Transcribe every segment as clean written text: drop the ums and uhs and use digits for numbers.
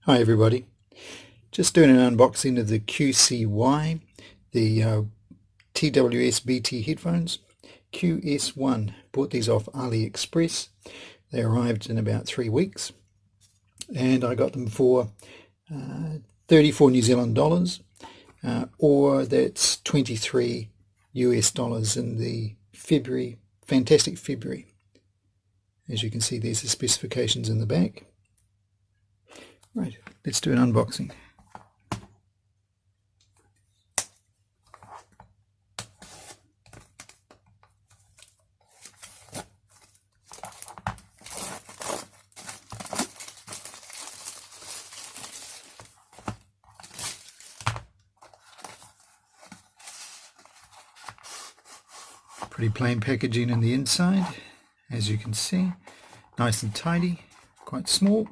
Hi everybody, just doing an unboxing of the QCY, the TWS BT headphones, QS1. Bought these off AliExpress. They arrived in about 3 weeks and I got them for 34 New Zealand dollars, or that's 23 US dollars in the fantastic February. As you can see, there's the specifications in the back. Right, let's do an unboxing. Pretty plain packaging in the inside, as you can see. Nice and tidy, quite small.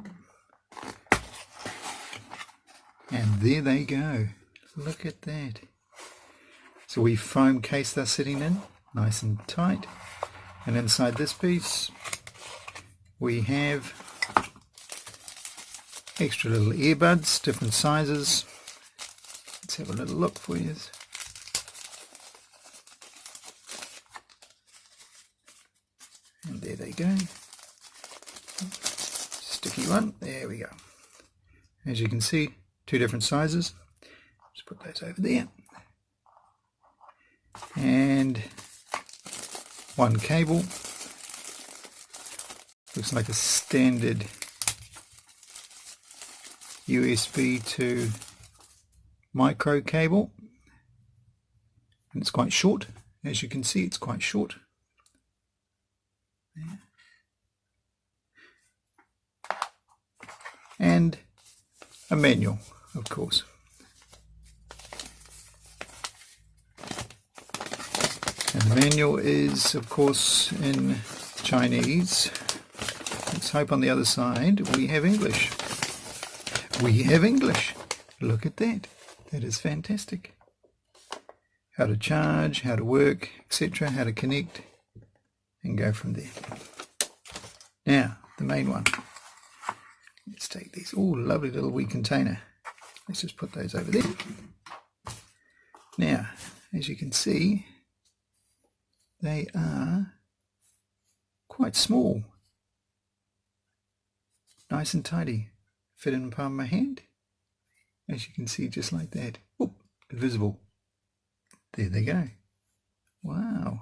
And there they go. Look at that. So we foam case they're sitting in, nice and tight. And inside this piece we have extra little earbuds, different sizes. Let's have a little look for you. And there they go. Sticky one. There we go. As you can see, 2 different sizes. Just put those over there. And 1 cable. Looks like a standard USB to micro cable. And it's quite short. As you can see, it's quite short. There. And a manual, of course. And the manual is, of course, in Chinese. Let's hope on the other side we have English. We have English. Look at that. That is fantastic. How to charge, how to work, etc., how to connect, and go from there. Now, the main one. Let's take these. Oh, lovely little wee container. Let's just put those over there. Now, as you can see, they are quite small. Nice and tidy. Fit in the palm of my hand. As you can see, just like that. Oh, invisible. There they go. Wow.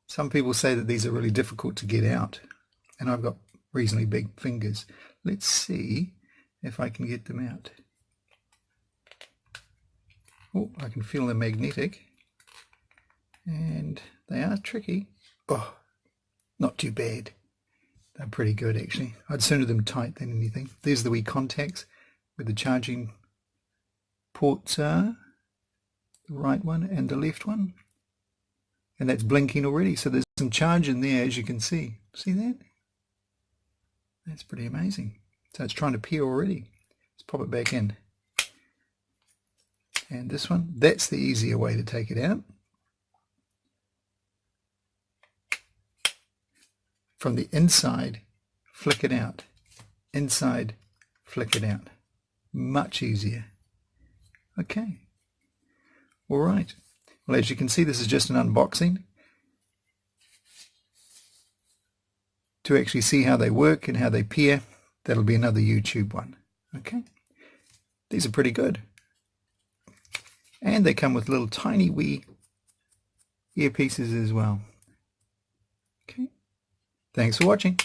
Some people say that these are really difficult to get out. And I've got reasonably big fingers. Let's see if I can get them out. Oh, I can feel they're magnetic. And they are tricky. Oh, not too bad. They're pretty good actually. I'd sooner them tight than anything. There's the wee contacts where the charging ports are. The right one and the left one. And that's blinking already. So there's some charge in there, as you can see. See that? That's pretty amazing. So it's trying to peer already. Let's pop it back in. And this one, that's the easier way to take it out. From the inside, flick it out. Inside, flick it out. Much easier. Okay. All right. Well, as you can see, this is just an unboxing. To actually see how they work and how they peer, that'll be another YouTube one. Okay. These are pretty good. And they come with little tiny wee earpieces as well. Okay. Thanks for watching.